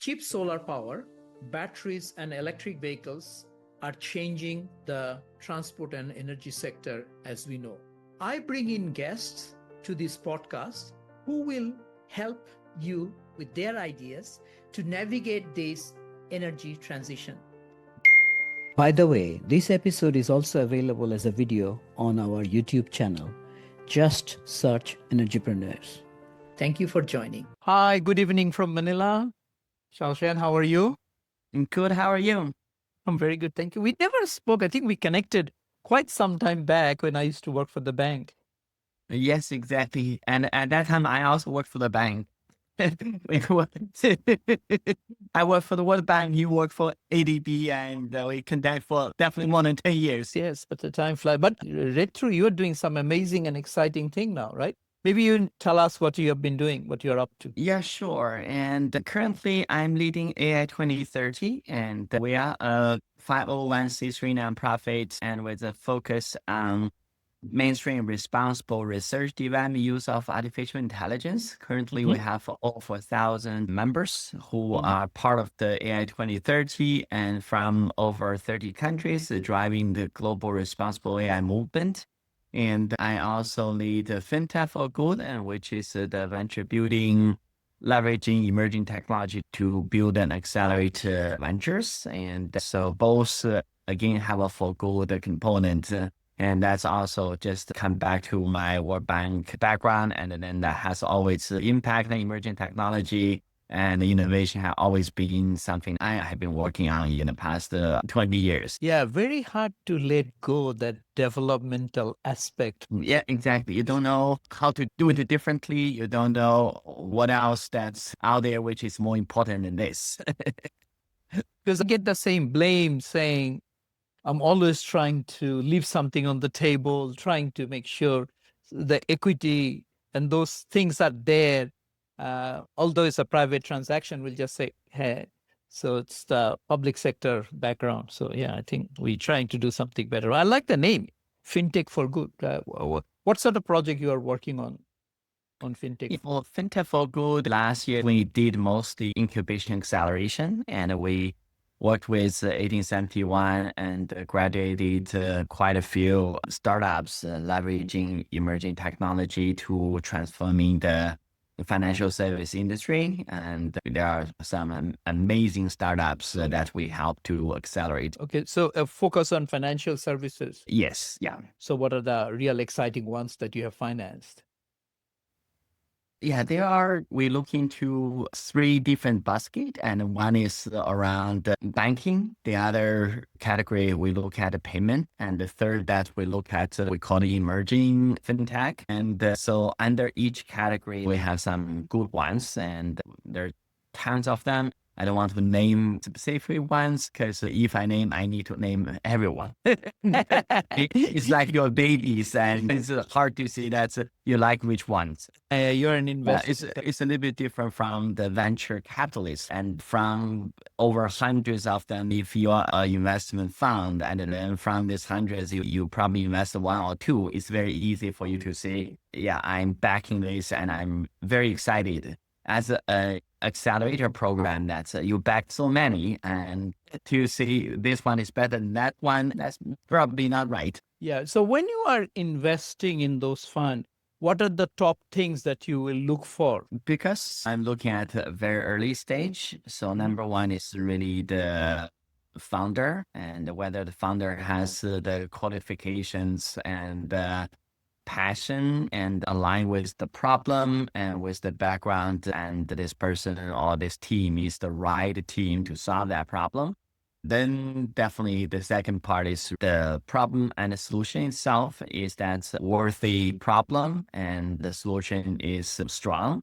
cheap solar power, batteries, and electric vehicles are changing the transport and energy sector as we know. I bring in guests to this podcast who will help you with their ideas to navigate this energy transition. By the way, this episode is also available as a video on our YouTube channel. Just search Energypreneurs. Thank you for joining. Hi, good evening from Manila. Xiaochen, how are you? I'm good. How are you? I'm very good, thank you. We never spoke. I think we connected quite some time back when I used to work for the bank. Yes, exactly. And at that time, I also worked for the bank. I worked for the World Bank. You work for ADB, and we connect for definitely more than 10 years. Yes, but the time flies. But read through, you're doing some amazing and exciting thing now, right? Maybe you tell us what you have been doing, what you're up to. Yeah, sure. And currently, I'm leading AI 2030, and we are a 501c3 nonprofit, and with a focus on mainstream responsible research development use of artificial intelligence. Currently, we have over 1,000 members who are part of the AI 2030 and from over 30 countries driving the global responsible AI movement. And I also lead FinTech for Good, and which is the venture building, leveraging emerging technology to build and accelerate ventures. And so both, again, have a for good component. And that's also just come back to my World Bank background. And then that has always impact on emerging technology, and innovation have always been something I have been working on in the past 20 years. Yeah, very hard to let go that developmental aspect. Yeah, exactly. You don't know how to do it differently. You don't know what else that's out there, which is more important than this. Because I get the same blame saying, I'm always trying to leave something on the table, trying to make sure the equity and those things are there. Although it's a private transaction, we'll just say, hey, so it's the public sector background. So yeah, I think we're trying to do something better. I like the name, FinTech for Good. What sort of project you are working on FinTech? For FinTech for Good, last year we did mostly incubation acceleration, and we worked with 1871 and graduated quite a few startups leveraging emerging technology to transforming the financial service industry. And there are some amazing startups that we help to accelerate. Okay, so a focus on financial services. Yes, yeah. So what are the real exciting ones that you have financed? Yeah, we look into 3 different baskets, and one is around banking. The other category, we look at payment. And the third that we look at, we call it emerging FinTech. And so under each category, we have some good ones, and there are tons of them. I don't want to name specific ones because if I name, I need to name everyone. It's like your babies, and it's hard to see that you like which ones. You're an investor. It's a little bit different from the venture capitalists, and from over hundreds of them, if you are an investment fund, and then from these hundreds, you probably invest 1 or 2, it's very easy for you to say, yeah, I'm backing this and I'm very excited. As a accelerator program that you back so many, and to see this one is better than that one, that's probably not right. Yeah. So when you are investing in those funds, what are the top things that you will look for? Because I'm looking at a very early stage. So number one is really the founder, and whether the founder has the qualifications and passion and align with the problem and with the background, and this person or this team is the right team to solve that problem. Then definitely the second part is the problem and the solution itself. Is that worthy problem and the solution is strong?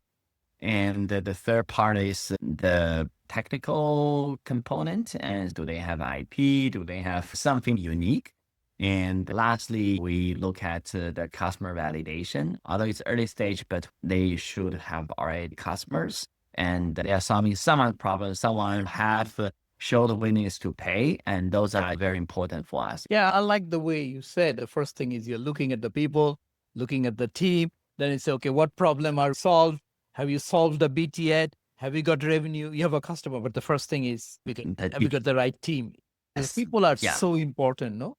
And the third part is the technical component. And do they have IP? Do they have something unique? And lastly, we look at the customer validation. Although it's early stage, but they should have already customers, and they are solving someone's problem. Someone have show the willingness to pay, and those are very important for us. Yeah, I like the way you said. The first thing is you're looking at the people, looking at the team. Then it's okay, what problem are solved? Have you solved the beat yet? Have you got revenue? You have a customer, but the first thing is, That have you got the right team? The yes. people are Yeah. so important, no?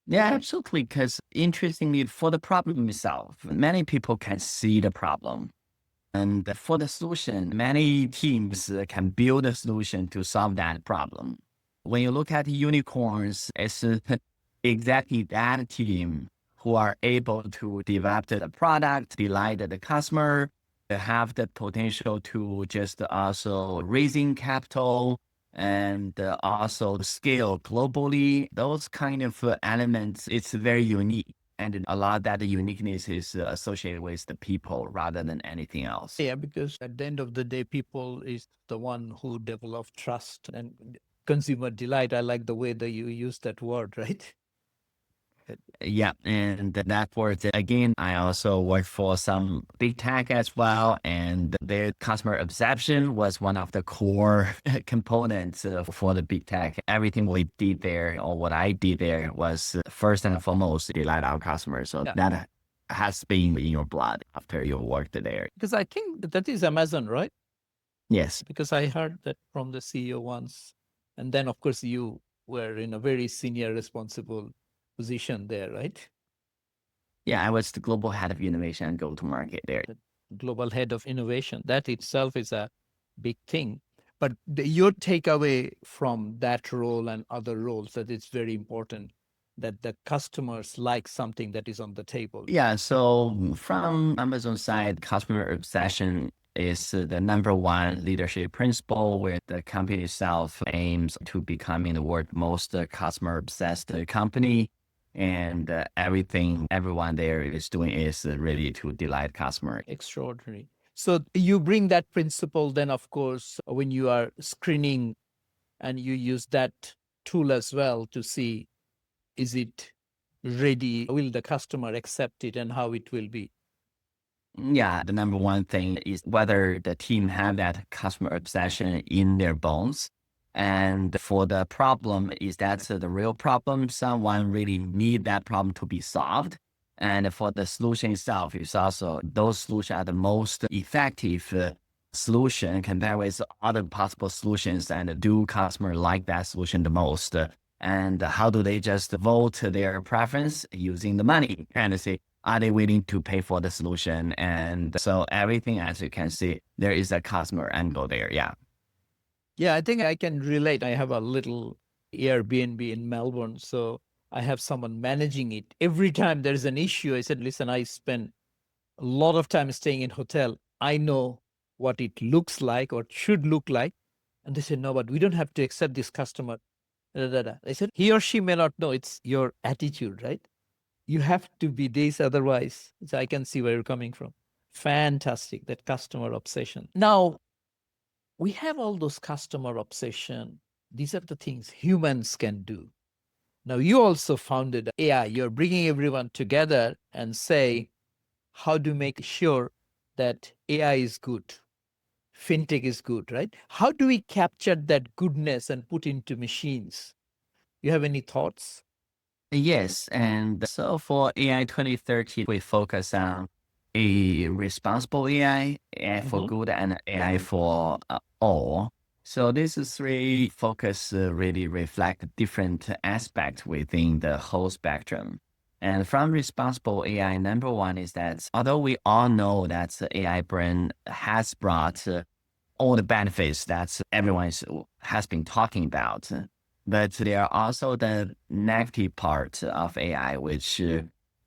Yeah, absolutely. Because interestingly, for the problem itself, many people can see the problem. And for the solution, many teams can build a solution to solve that problem. When you look at unicorns, it's exactly that team who are able to develop the product, delight the customer, have the potential to just also raising capital and also scale globally. Those kind of elements, it's very unique. And a lot of that uniqueness is associated with the people rather than anything else. Yeah, because at the end of the day, people is the one who develop trust and consumer delight. I like the way that you use that word, right? Yeah, and that works. Again, I also work for some big tech as well, and their customer obsession was one of the core components for the big tech. Everything we did there, or what I did there, was first and foremost delight our customers. So Yeah. that has been in your blood after you worked there. Because I think that is Amazon, right? Yes. Because I heard that from the CEO once. And then, of course, you were in a very senior responsible position there, right? Yeah, I was the global head of innovation and go-to-market there. The global head of innovation. That itself is a big thing. But your takeaway from that role and other roles, that it's very important that the customers like something that is on the table. Yeah, so from Amazon side, customer obsession is the number one leadership principle where the company itself aims to becoming the world's most customer obsessed company. And everything everyone there is doing is really to delight customer. Extraordinary. So you bring that principle then, of course, when you are screening and you use that tool as well to see, is it ready? Will the customer accept it and how it will be? Yeah, the number one thing is whether the team have that customer obsession in their bones. And for the problem, is that the real problem? Someone really need that problem to be solved. And for the solution itself, it's also those solutions are the most effective solution compared with other possible solutions. And do customer like that solution the most? And how do they just vote their preference using the money? And say, are they willing to pay for the solution? And so everything, as you can see, there is a customer angle there. Yeah. Yeah, I think I can relate. I have a little Airbnb in Melbourne. So I have someone managing it. Every time there's an issue, I said, listen, I spend a lot of time staying in hotel. I know what it looks like or should look like. And they said, no, but we don't have to accept this customer. Da, da, da. They said, he or she may not know. It's your attitude, right? You have to be this, otherwise. So I can see where you're coming from. Fantastic, that customer obsession. Now, we have all those customer obsession. These are the things humans can do. Now, you also founded AI. You're bringing everyone together and say, how to make sure that AI is good, FinTech is good, right? How do we capture that goodness and put into machines? You have any thoughts? Yes. And so for AI 2030, we focus on a responsible AI for good, and AI for all. So these three focus really reflect different aspects within the whole spectrum. And from responsible AI, number one is that although we all know that the AI brain has brought all the benefits that has been talking about, but there are also the negative part of AI, which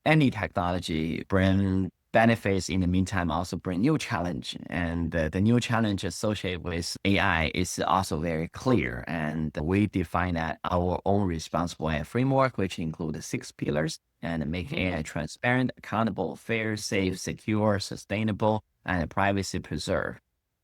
any technology bring benefits in the meantime also bring new challenge. And the new challenge associated with AI is also very clear. And we define that our own responsible AI framework, which includes 6 pillars, and make AI transparent, accountable, fair, safe, secure, sustainable, and privacy preserved.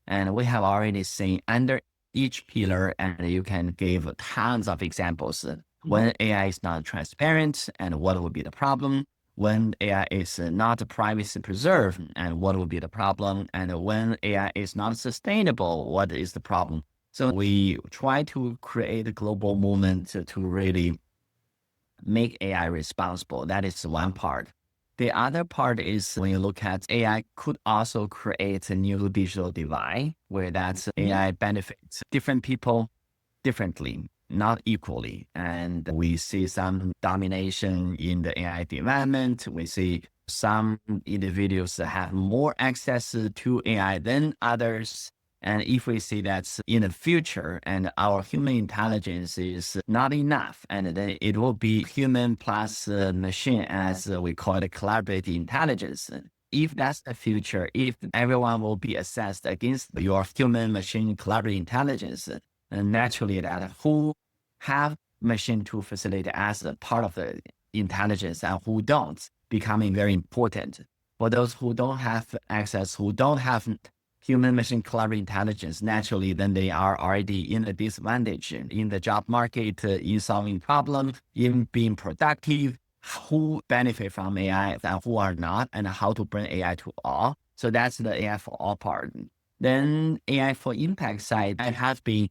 And we have already seen under each pillar, and you can give tons of examples when AI is not transparent and what would be the problem, when AI is not privacy preserved and what would be the problem, and when AI is not sustainable, what is the problem. So we try to create a global movement to really make AI responsible. That is one part. The other part is when you look at AI could also create a new digital divide where that's AI benefits different people differently, not equally. And we see some domination in the AI development. We see some individuals that have more access to AI than others. And if we see that in the future and our human intelligence is not enough, and then it will be human plus machine, as we call it, collaborative intelligence. If that's the future, if everyone will be assessed against your human machine collaborative intelligence, and naturally that who have machine to facilitate as a part of the intelligence and who don't, becoming very important. For those who don't have access, who don't have human machine collaborative intelligence, naturally, then they are already in a disadvantage in the job market, in solving problems, in being productive, who benefit from AI and who are not, and how to bring AI to all. So that's the AI for all part. Then AI for impact side, it has been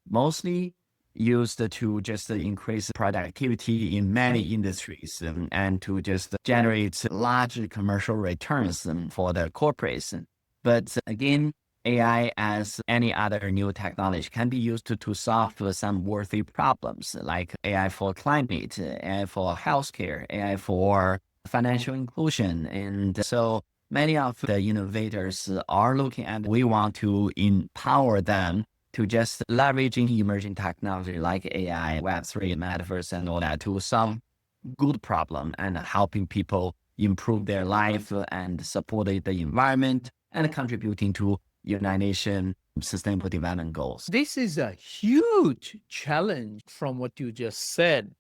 mostly used to just increase productivity in many industries and to just generate large commercial returns for the corporates. But again, AI, as any other new technology, can be used to solve some worthy problems like AI for climate, AI for healthcare, AI for financial inclusion. And so many of the innovators are looking at, we want to empower them to just leveraging emerging technology like AI, Web3, Metaverse, and all that to solve good problem and helping people improve their life and supporting the environment and contributing to United Nations Sustainable Development Goals. This is a huge challenge from what you just said.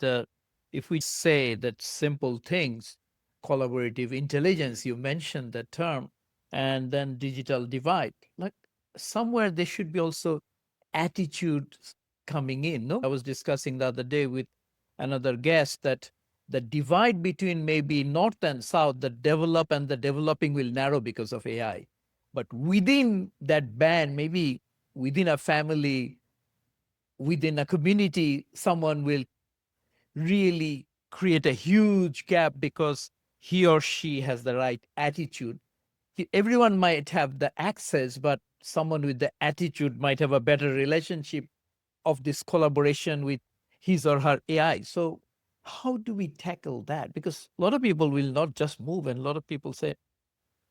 If we say that simple things, collaborative intelligence, you mentioned that term, and then digital divide, like somewhere there should be also attitude coming in. No, I was discussing the other day with another guest that the divide between maybe north and south, the develop and the developing will narrow because of AI. But within that band, maybe within a family, within a community, someone will really create a huge gap because he or she has the right attitude. Everyone might have the access, but someone with the attitude might have a better relationship of this collaboration with his or her AI. So how do we tackle that? Because a lot of people will not just move, and a lot of people say,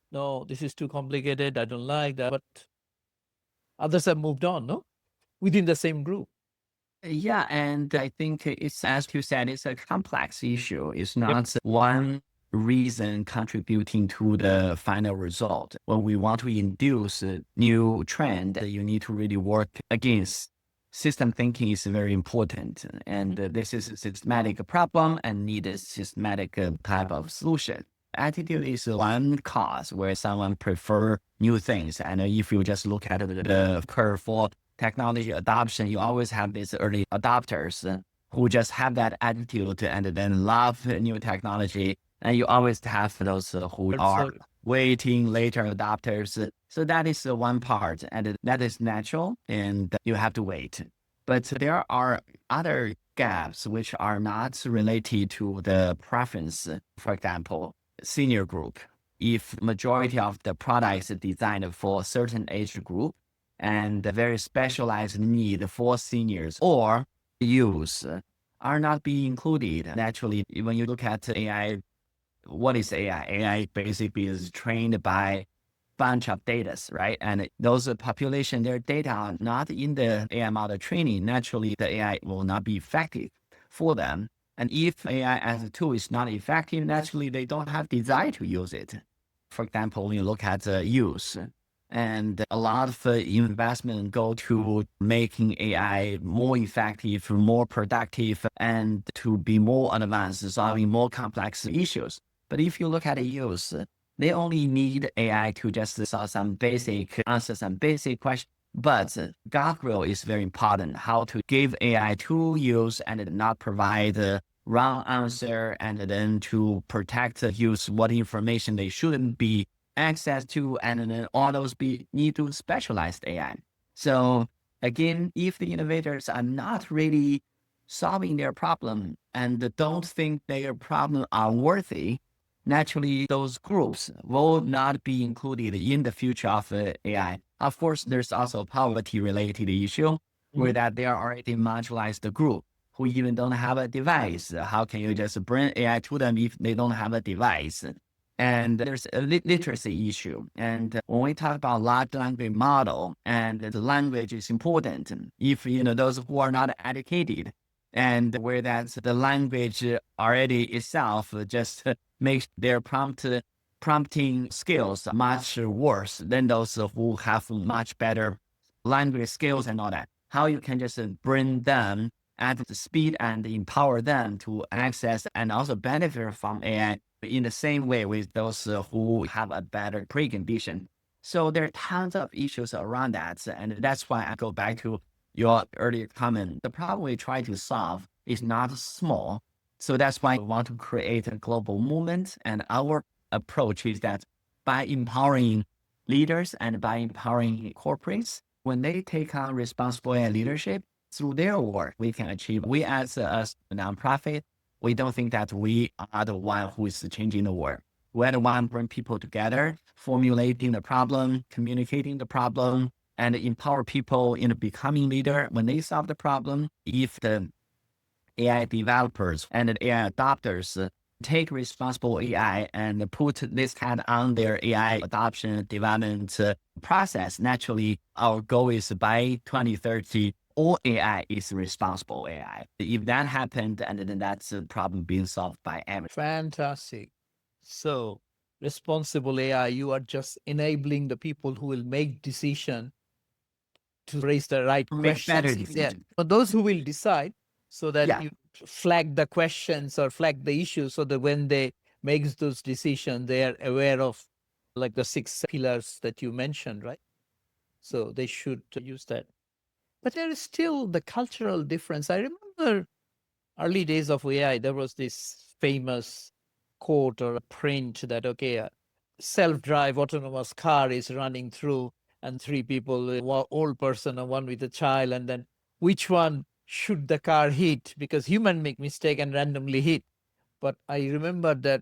no, this is too complicated, I don't like that. But others have moved on, no? Within the same group. Yeah, and I think it's, as you said, it's a complex issue. It's Yep. not one reason contributing to the final result. When we want to induce a new trend, you need to really work against. System thinking is very important, and this is a systematic problem and need a systematic type of solution. Attitude is one cause where someone prefer new things, and if you just look at the curve for technology adoption, you always have these early adopters who just have that attitude and then love new technology. And you always have those who are waiting later adopters. So that is one part, and that is natural, and you have to wait. But there are other gaps which are not related to the preference. For example, senior group. If majority of the product is designed for a certain age group, and the very specialized need for seniors or youth are not being included. Naturally, when you look at AI, what is AI? AI basically is trained by bunch of data, right? And those population, their data are not in the AI model training. Naturally, the AI will not be effective for them. And if AI as a tool is not effective, naturally, they don't have desire to use it. For example, when you look at youth, and a lot of investment go to making AI more effective, more productive, and to be more advanced, solving more complex issues. But if you look at the youth, they only need AI to just solve some basic, answer some basic questions. But guardrail is very important, how to give AI to use and not provide the wrong answer, and then to protect the use what information they shouldn't be access to, and then all those need to specialized AI. So again, if the innovators are not really solving their problem and don't think their problem are worthy, naturally those groups will not be included in the future of AI. Of course, there's also poverty related issue where that they are already marginalized group who even don't have a device. How can you just bring AI to them if they don't have a device? And there's a literacy issue. And when we talk about large language model, and the language is important. If, those who are not educated, and where that's the language already itself just makes their prompting skills much worse than those who have much better language skills and all that. How you can just bring them at the speed and empower them to access and also benefit from AI in the same way with those who have a better precondition. So there are tons of issues around that. And that's why I go back to your earlier comment. The problem we try to solve is not small. So that's why we want to create a global movement. And our approach is that by empowering leaders and by empowering corporates, when they take on responsible AI leadership through their work, we can achieve. We as a nonprofit, we don't think that we are the one who is changing the world. We're the one bring people together, formulating the problem, communicating the problem, and empower people in becoming leader when they solve the problem. If the AI developers and the AI adopters take responsible AI and put this hat on their AI adoption development process, naturally, our goal is by 2030, all AI is responsible AI. If that happened, and then that's a problem being solved by everyone. Fantastic. So, responsible AI, you are just enabling the people who will make decision to raise the right Make better questions. Yeah. decisions. For those who will decide, so that Yeah. you flag the questions or flag the issues, so that when they make those decisions, they are aware of like the 6 pillars that you mentioned, right? So they should use that. But there is still the cultural difference. I remember early days of AI, there was this famous quote or a print that, okay, a self-drive autonomous car is running through and 3 people, one old person and one with a child, and then which one should the car hit? Because human make mistake and randomly hit. But I remember that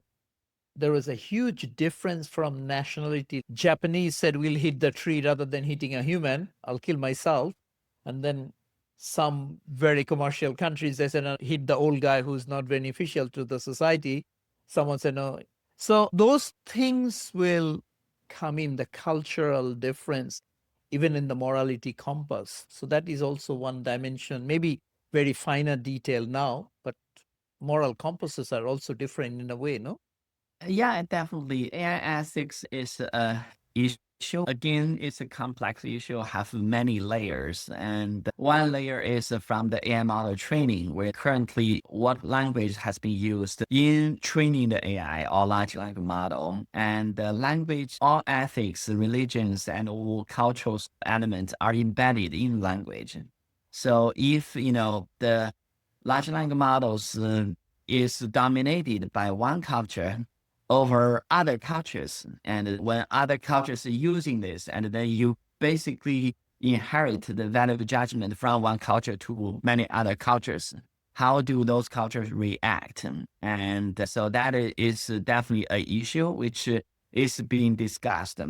there was a huge difference from nationality. Japanese said, we'll hit the tree rather than hitting a human. I'll kill myself. And then some very commercial countries, they said, no, hit the old guy who's not beneficial to the society. Someone said, no. So those things will come in, the cultural difference, even in the morality compass. So that is also one dimension, maybe very finer detail now, but moral compasses are also different in a way, no? Yeah, definitely. AI ethics is a issue. Again, it's a complex issue, have many layers. And one layer is from the AI model training, where currently what language has been used in training the AI or large language model. And the language, all ethics, religions, and all cultural elements are embedded in language. So if, the large language models is dominated by one culture over other cultures. And when other cultures are using this, and then you basically inherit the value of judgment from one culture to many other cultures. How do those cultures react? And so that is definitely an issue which is being discussed.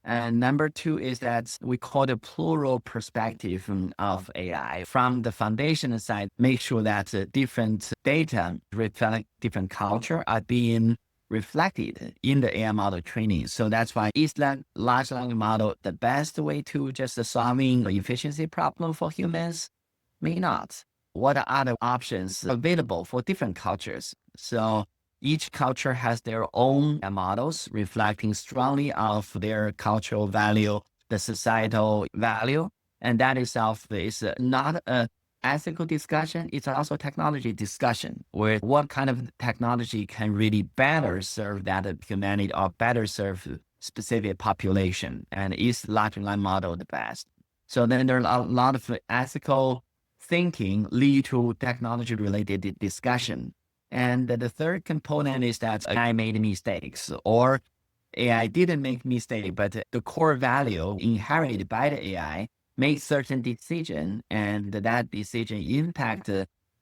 And number 2 is that we call the plural perspective of AI. From the foundation side, make sure that different data reflect different culture are being reflected in the AI model training. So that's why is that large language model the best way to just solving the efficiency problem for humans? May not. What are other options available for different cultures? So each culture has their own models reflecting strongly of their cultural value, the societal value. And that itself is not a ethical discussion. It's also a technology discussion where what kind of technology can really better serve that humanity or better serve specific population. And is large language model the best? So then there are a lot of ethical thinking lead to technology related discussion. And the third component is that AI made mistakes or AI didn't make mistake, but the core value inherited by the AI make certain decision, and that decision impact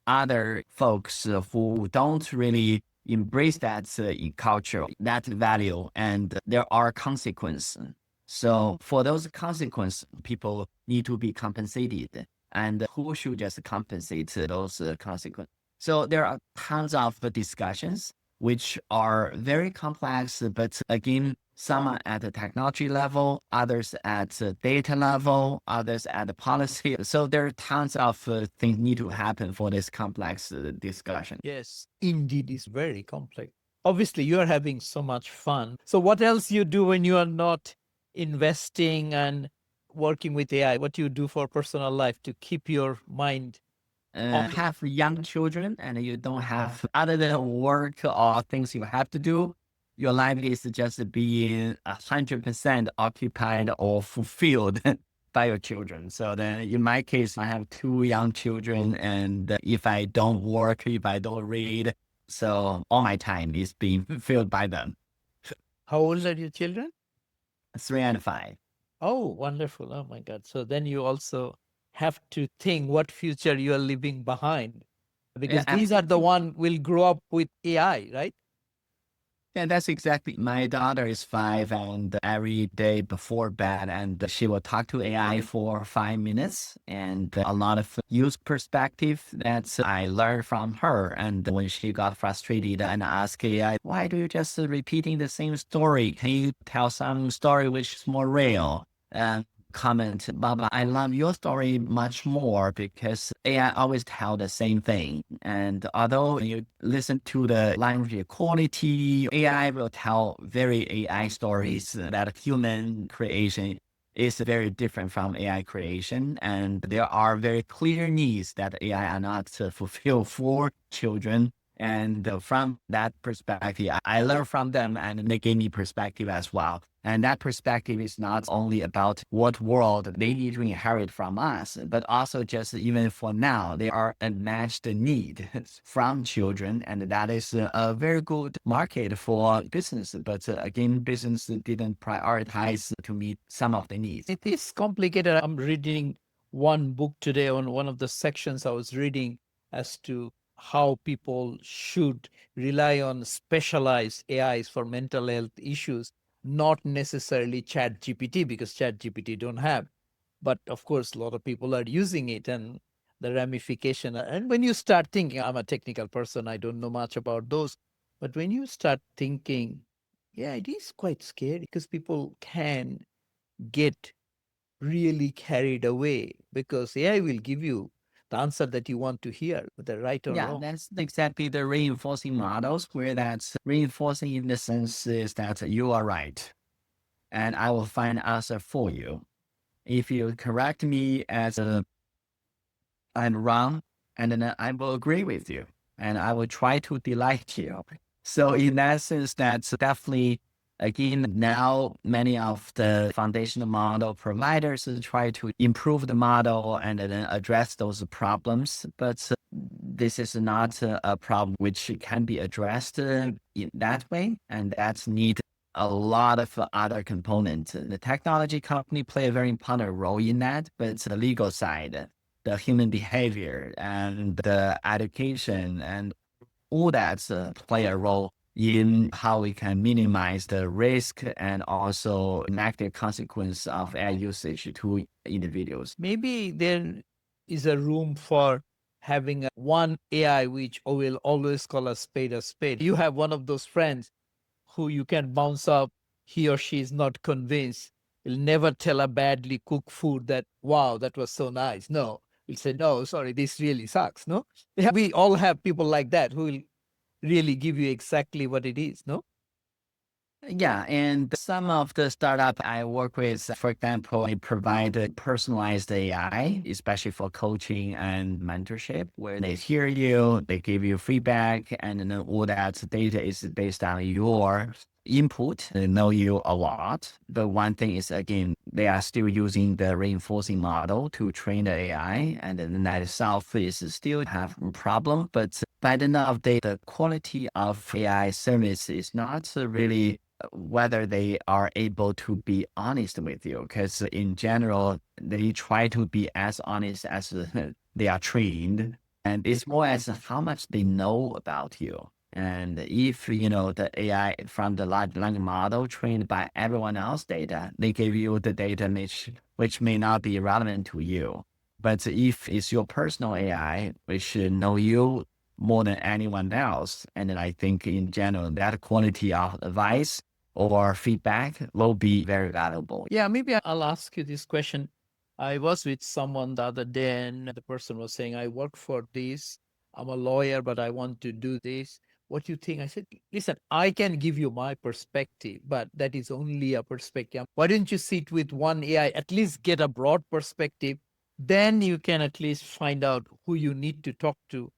other folks who don't really embrace that culture, that value, and there are consequences. So for those consequences, people need to be compensated. And who should just compensate those consequences? So there are tons of discussions which are very complex, but again, some are at the technology level, others at the data level, others at the policy. So there are tons of things need to happen for this complex discussion. Yes, indeed, it's very complex. Obviously, you are having so much fun. So, what else you do when you are not investing and working with AI? What do you do for personal life to keep your mind on? Have young children and you don't have other than work or things you have to do, your life is just being 100% occupied or fulfilled by your children. So then in my case, I have two young children, and if I don't work, if I don't read, so all my time is being filled by them. How old are your children? 3 and 5. Oh, wonderful. Oh my God. So then you also have to think what future you are leaving behind, because Yeah, these are the one will grow up with AI, right? yeah, that's exactly. My daughter is 5, and every day before bed, and she will talk to AI for 5 minutes, and a lot of use perspective that I learned from her. And when she got frustrated and asked AI, "Why do you just repeating the same story? Can you tell some story which is more real?" And comment, "Baba, I love your story much more because AI always tell the same thing. And although when you listen to the language quality, AI will tell very AI stories that human creation is very different from AI creation. And there are very clear needs that AI are not fulfill for children. And from that perspective, I learned from them and they gave me perspective as well. And that perspective is not only about what world they need to inherit from us, but also just even for now, they are unmatched need from children. And that is a very good market for business. But again, business didn't prioritize to meet some of the needs. It is complicated. I'm reading one book today on one of the sections I was reading as to how people should rely on specialized AIs for mental health issues, not necessarily Chat GPT, because Chat GPT don't have. But of course, a lot of people are using it, and the ramification. And when you start thinking, I'm a technical person, I don't know much about those. But when you start thinking, yeah, it is quite scary because people can get really carried away, because AI will give you the answer that you want to hear, whether right or Yeah, wrong. that's exactly the reinforcing models, where that's reinforcing in the sense is that you are right and I will find answer for you. If you correct me as I'm wrong, and then I will agree with you and I will try to delight you. So in that sense, that's definitely, again, now many of the foundational model providers try to improve the model and then address those problems. But this is not a problem which can be addressed in that way. And that's need a lot of other components. The technology company play a very important role in that, but it's the legal side, the human behavior and the education and all that play a role in how we can minimize the risk and also negative consequence of AI usage to individuals. Maybe there is a room for having one AI which will always call a spade a spade. You have one of those friends who you can bounce up, he or she is not convinced. He'll never tell a badly cooked food that, wow, that was so nice. No, he'll say, no, sorry, this really sucks. No, we all have people like that who will really give you exactly what it is. No. Yeah, and some of the startup I work with, for example, I provide a personalized AI, especially for coaching and mentorship, where they hear you, they give you feedback, and then all that data is based on your input. They know you a lot. But one thing is, again, they are still using the reinforcing model to train the AI, and then that itself is still have a problem. But by the end of the day, the quality of AI service is not really whether they are able to be honest with you, because in general, they try to be as honest as they are trained. And it's more as how much they know about you. And if, you know, the AI from the large language model trained by everyone else's data, they give you the data which may not be relevant to you. But if it's your personal AI, which should know you more than anyone else, and then I think in general, that quality of advice or feedback will be very valuable. Yeah, maybe I'll ask you this question. I was with someone the other day, and the person was saying, I work for this. I'm a lawyer, but I want to do this. What do you think? I said, listen, I can give you my perspective, but that is only a perspective. Why don't you sit with one AI, at least get a broad perspective? Then you can at least find out who you need to talk to.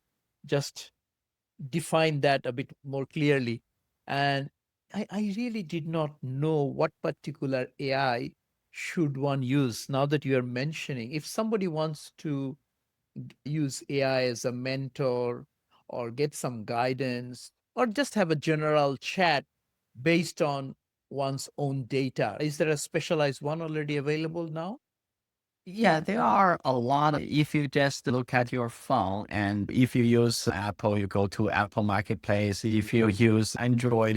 Just define that a bit more clearly. And I really did not know what particular AI should one use. Now that you are mentioning, if somebody wants to use AI as a mentor or get some guidance or just have a general chat based on one's own data, is there a specialized one already available now? Yeah, there are a lot. If you just look at your phone and if you use Apple, you go to Apple Marketplace. If you use Android,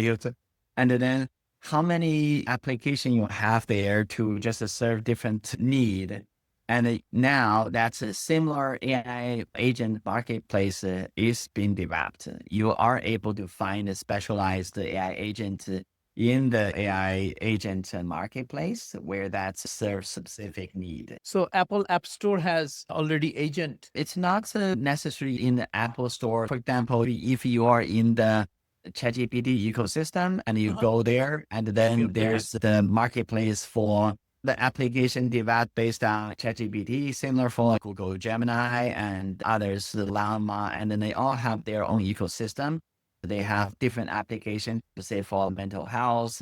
and then how many applications you have there to just serve different need. And now that's a similar AI agent marketplace is being developed. You are able to find a specialized AI agent in the AI agent marketplace where that serves specific need. So Apple App Store has already agent. It's not necessary in the Apple Store. For example, if you are in the ChatGPT ecosystem and you go there, and then there's the marketplace for the application developed based on ChatGPT, similar for Google Gemini and others, Llama, and then they all have their own ecosystem. They have different applications, say for mental health,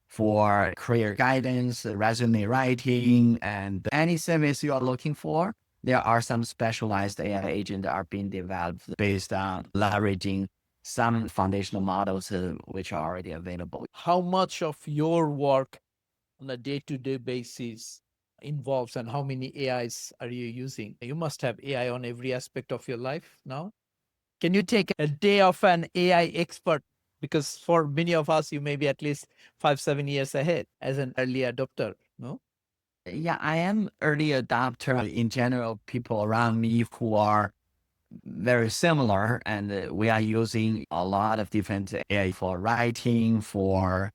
for career guidance, resume writing, and any service you are looking for. There are some specialized AI agents that are being developed based on leveraging some foundational models which are already available. How much of your work on a day-to-day basis involves and how many AIs are you using? You must have AI on every aspect of your life now. Can you take a day of an AI expert? Because for many of us, you may be at least 5, 7 years ahead as an early adopter, no? Yeah, I am early adopter in general, people around me who are very similar, and we are using a lot of different AI for writing, for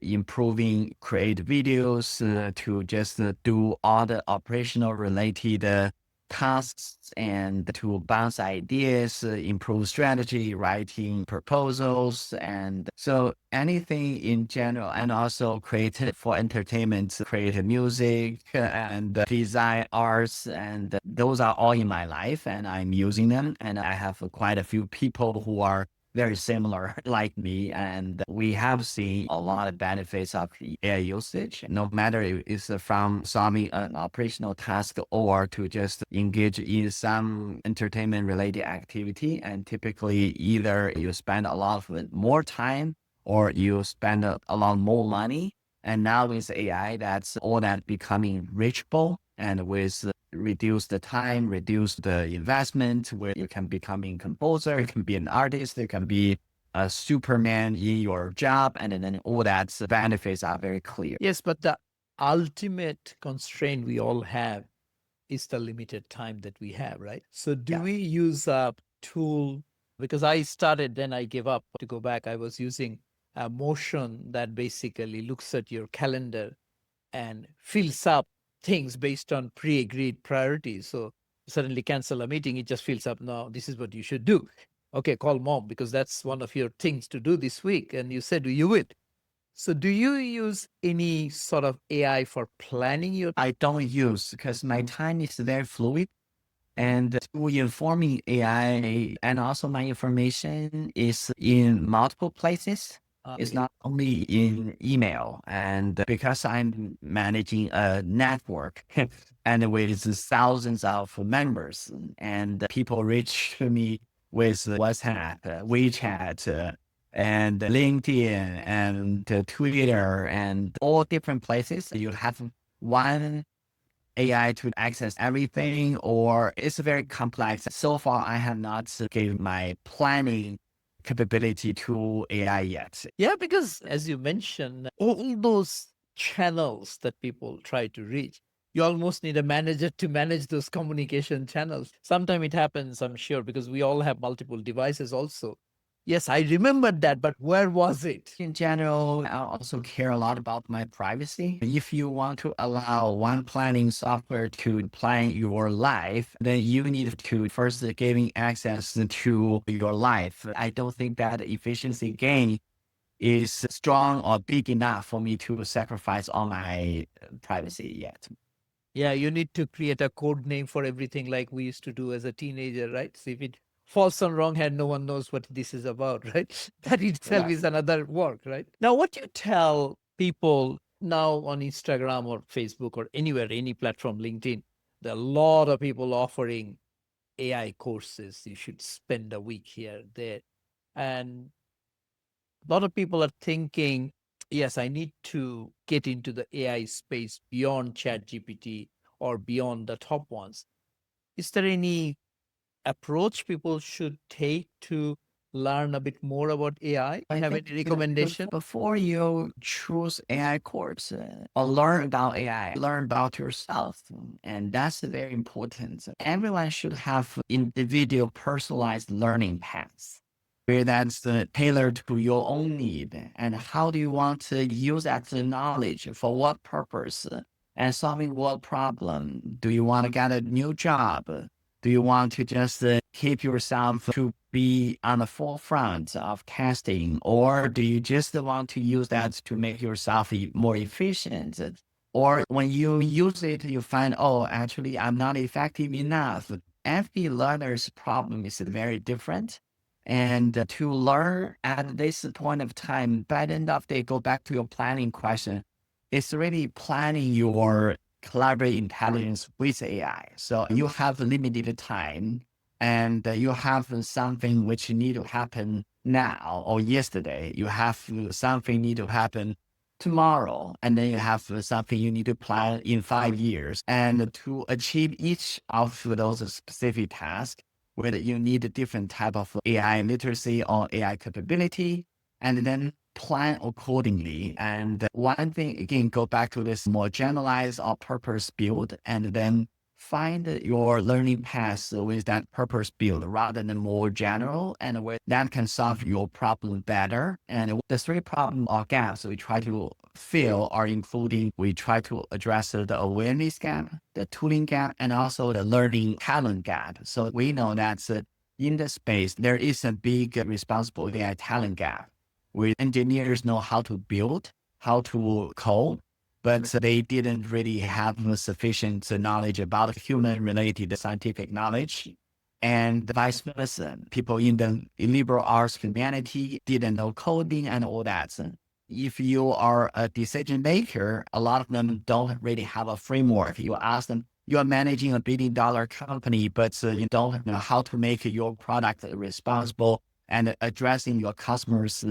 improving, create videos, to just do all the operational related tasks and to bounce ideas, improve strategy, writing proposals. And so anything in general, and also create for entertainment, create music and design arts. And those are all in my life and I'm using them. And I have quite a few people who are very similar like me. And we have seen a lot of benefits of the AI usage, no matter if it's from solving an operational task or to just engage in some entertainment related activity. And typically either you spend a lot of more time or you spend a lot more money. And now with AI, that's all that becoming reachable, and with reduce the time, reduce the investment, where you can become a composer, you can be an artist, you can be a Superman in your job, and then all that benefits are very clear. Yes, but the ultimate constraint we all have is the limited time that we have, right? So do Yeah. we use a tool? Because I started, then I gave up. To go back, I was using a motion that basically looks at your calendar and fills up things based on pre-agreed priorities. So suddenly cancel a meeting, it just fills up. No, this is what you should do. Okay, call mom because that's one of your things to do this week. And you said you would. So do you use any sort of AI for planning your? I don't use because my time is very fluid. And to informing AI, and also my information is in multiple places. It's not only in email. And because I'm managing a network and with thousands of members, and people reach me with WhatsApp, WeChat, and LinkedIn and Twitter and all different places. You have one AI to access everything, or it's very complex. So far, I have not gave my planning capability to AI yet. Yeah, because as you mentioned, all those channels that people try to reach, you almost need a manager to manage those communication channels. Sometimes it happens, I'm sure, because we all have multiple devices also. Yes, I remembered that, but where was it? In general, I also care a lot about my privacy. If you want to allow one planning software to plan your life, then you need to first giving access to your life. I don't think that efficiency gain is strong or big enough for me to sacrifice all my privacy yet. Yeah, you need to create a code name for everything like we used to do as a teenager, right? So if it falls on wrong hand, no one knows what this is about, right? That itself Right. is another work, right? Now, what you tell people now on Instagram or Facebook or anywhere, any platform, LinkedIn, there are a lot of people offering AI courses. You should spend a week here, there. And a lot of people are thinking, yes, I need to get into the AI space beyond ChatGPT or beyond the top ones. Is there any approach people should take to learn a bit more about AI? I Have think any recommendation? before you choose AI course or learn about AI, learn about yourself. And that's very important. Everyone should have individual personalized learning paths where that's tailored to your own need. And how do you want to use that knowledge for what purpose and solving what problem? Do you want to get a new job? Do you want to just keep yourself to be on the forefront of testing, or do you just want to use that to make yourself more efficient? Or when you use it, you find, oh, actually, I'm not effective enough. Every learner's problem is very different. And to learn at this point of time, by the end of the day, go back to your planning question. It's really planning your collaborate intelligence with AI. So you have limited time and you have something which need to happen now or yesterday. You have something need to happen tomorrow. And then you have something you need to plan in 5 years. And to achieve each of those specific tasks, whether you need a different type of AI literacy or AI capability, and then plan accordingly. And one thing, again, go back to this more generalized or purpose build, and then find your learning path with that purpose build rather than more general, and where that can solve your problem better. And the three problem or gaps we try to fill are including, we try to address the awareness gap, the tooling gap, and also the learning talent gap. So we know that in the space, there is a big responsible AI talent gap where engineers know how to build, how to code, but they didn't really have sufficient knowledge about human-related scientific knowledge. And vice versa, people in the liberal arts community didn't know coding and all that. If you are a decision maker, a lot of them don't really have a framework. You ask them, you are managing $1 billion company, but you don't know how to make your product responsible and addressing your customers'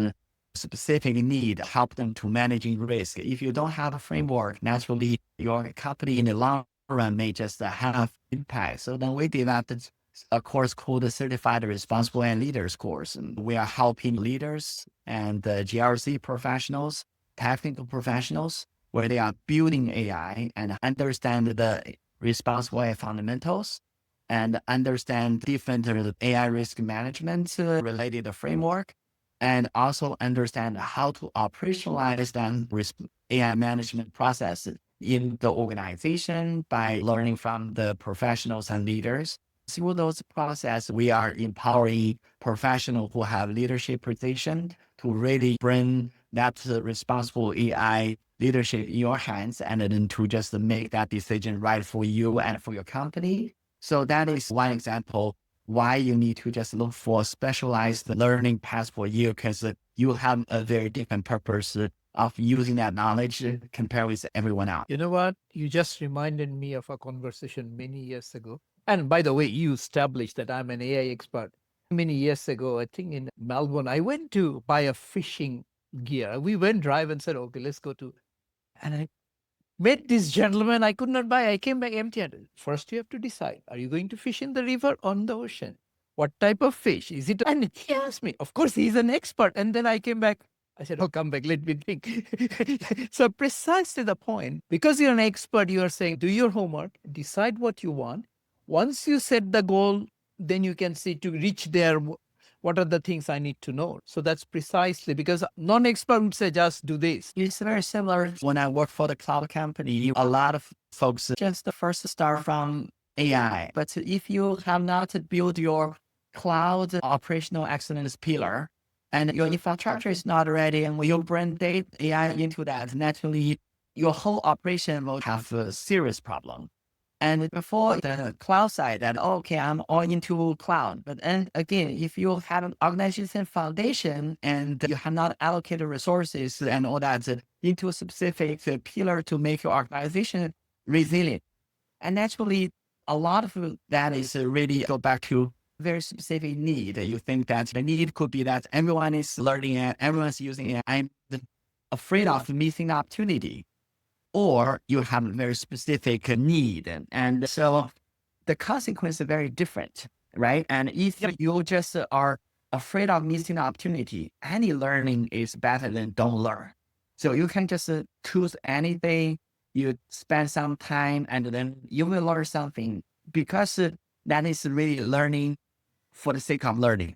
specific need, help them to managing risk. If you don't have a framework, naturally your company in the long run may just have impact. So then we developed a course called the Certified Responsible and Leaders course. And we are helping leaders and GRC professionals, technical professionals, where they are building AI and understand the responsible AI fundamentals and understand different AI risk management related framework, and also understand how to operationalize them with AI management processes in the organization by learning from the professionals and leaders. Through those processes, we are empowering professionals who have leadership position to really bring that responsible AI leadership in your hands and then to just make that decision right for you and for your company. So that is one example why you need to just look for specialized learning paths for you, because you have a very different purpose of using that knowledge compared with everyone else. You know what? You just reminded me of a conversation many years ago. And by the way, you established that I'm an AI expert. Many years ago, I think in Melbourne, I went to buy a fishing gear. We went drive and said, okay, let's go to. And I met this gentleman I could not buy. I came back empty handed. First, you have to decide, are you going to fish in the river or on the ocean? What type of fish? Is it? And he asked me, of course, he's an expert. And then I came back. I said, oh, come back, let me think. So precisely the point, because you're an expert, you are saying, do your homework, decide what you want. Once you set the goal, then you can see to reach there, what are the things I need to know? So that's precisely because non-expert would say, just do this. It's very similar. When I work for the cloud company, a lot of folks just first start from AI. But if you have not built your cloud operational excellence pillar and your infrastructure is not ready, and when you bring data AI into that, naturally your whole operation will have a serious problem. And before the cloud side, that okay, I'm all into cloud. But then again, if you have an organization foundation and you have not allocated resources and all that into a specific pillar to make your organization resilient, and naturally, a lot of that is really go back to very specific need. You think that the need could be that everyone is learning it, everyone's using it. I'm afraid of missing opportunity. Or you have a very specific need. And so the consequences are very different, right? And if you just are afraid of missing opportunity, any learning is better than don't learn. So you can just choose anything, you spend some time, and then you will learn something because that is really learning for the sake of learning.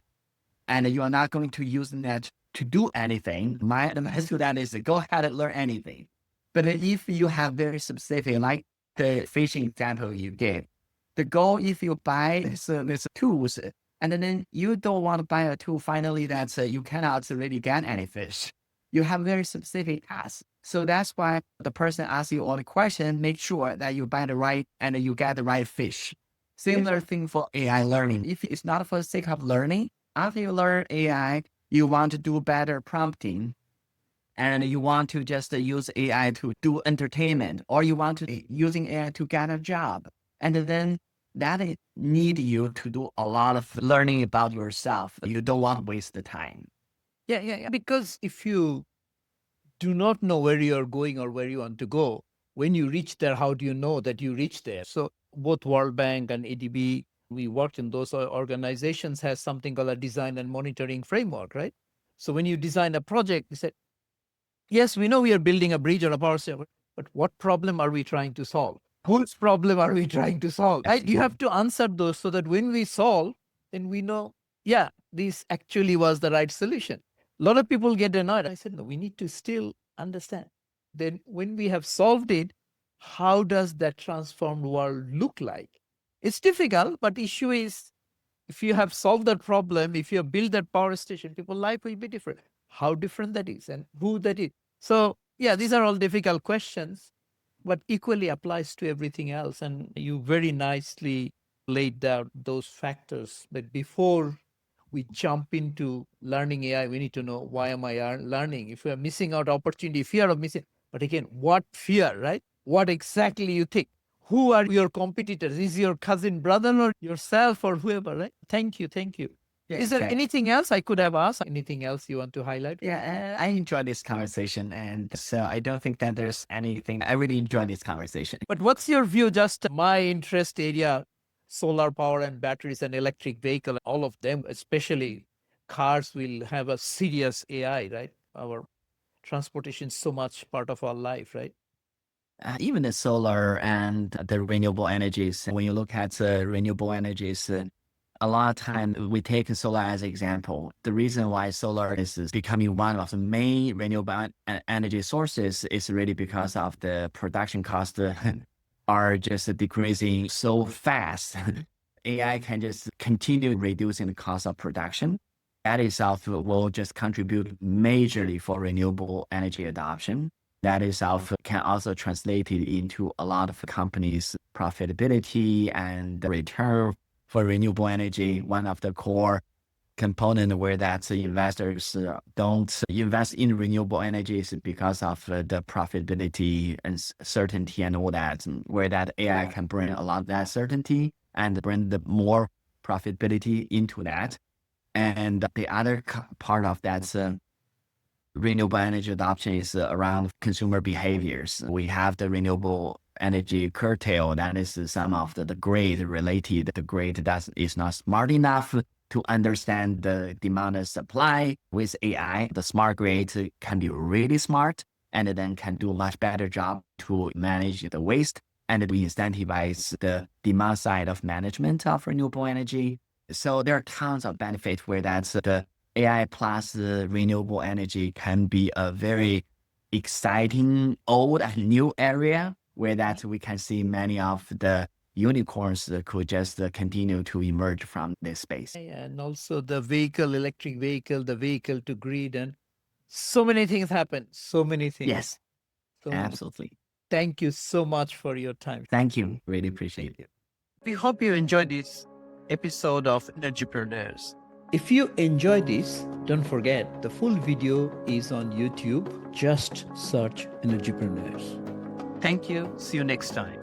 And you are not going to use that to do anything. My advice to that is go ahead and learn anything. But if you have very specific, like the fishing example you gave, the goal, if you buy this tools, and then you don't want to buy a tool, finally, that you cannot really get any fish. You have very specific tasks. So that's why the person asks you all the questions, make sure that you buy the right and you get the right fish. Similar thing for AI learning. If it's not for the sake of learning, after you learn AI, you want to do better prompting, and you want to just use AI to do entertainment, or you want to using AI to get a job. And then that need you to do a lot of learning about yourself. You don't want to waste the time. Yeah. Because if you do not know where you're going or where you want to go, when you reach there, how do you know that you reach there? So both World Bank and ADB, we worked in those organizations, has something called a design and monitoring framework, right? So when you design a project, you said, yes, we know we are building a bridge or a power station, but what problem are we trying to solve? Whose problem are we trying to solve? Right? You have to answer those so that when we solve, then we know, yeah, this actually was the right solution. A lot of people get annoyed. I said, no, we need to still understand. Then when we have solved it, how does that transformed world look like? It's difficult, but the issue is, if you have solved that problem, if you have built that power station, people's life will be different. How different that is and who that is. So yeah, these are all difficult questions, but equally applies to everything else. And you very nicely laid out those factors that before we jump into learning AI, we need to know, why am I learning? If we are missing out opportunity, fear of missing, but again, what fear, right? What exactly you think? Who are your competitors? Is your cousin, brother, or yourself, or whoever, right? Thank you. Yeah, Is there anything else I could have asked? Anything else you want to highlight? Yeah, I enjoyed this conversation. And so I don't think that there's anything. I really enjoyed this conversation. But what's your view? Just my interest area, solar power and batteries and electric vehicle, all of them, especially cars will have a serious AI, right? Our transportation is so much part of our life, right? Even the solar and the renewable energies, when you look at renewable energies, a lot of time we take solar as an example. The reason why solar is becoming one of the main renewable energy sources is really because of the production costs are just decreasing so fast. AI can just continue reducing the cost of production. That itself will just contribute majorly for renewable energy adoption. That itself can also translate it into a lot of companies' profitability and return for renewable energy. One of the core component where that investors don't invest in renewable energies because of the profitability and certainty and all that, where that AI can bring a lot of that certainty and bring the more profitability into that. And the other part of that renewable energy adoption is around consumer behaviors. We have the renewable energy curtail. That is some of the grid related. The grid that is not smart enough to understand the demand and supply. With AI, the smart grid can be really smart and then can do a much better job to manage the waste, and we incentivize the demand side of management of renewable energy. So there are tons of benefits where that's the AI plus renewable energy can be a very exciting old and new area where that we can see many of the unicorns could just continue to emerge from this space. And also the electric vehicle, the vehicle to grid, and so many things happen. So many things. Yes, absolutely. Thank you so much for your time. Thank you. Really appreciate it. We hope you enjoyed this episode of Energypreneurs. If you enjoyed this, don't forget the full video is on YouTube. Just search Energypreneurs. Thank you. See you next time.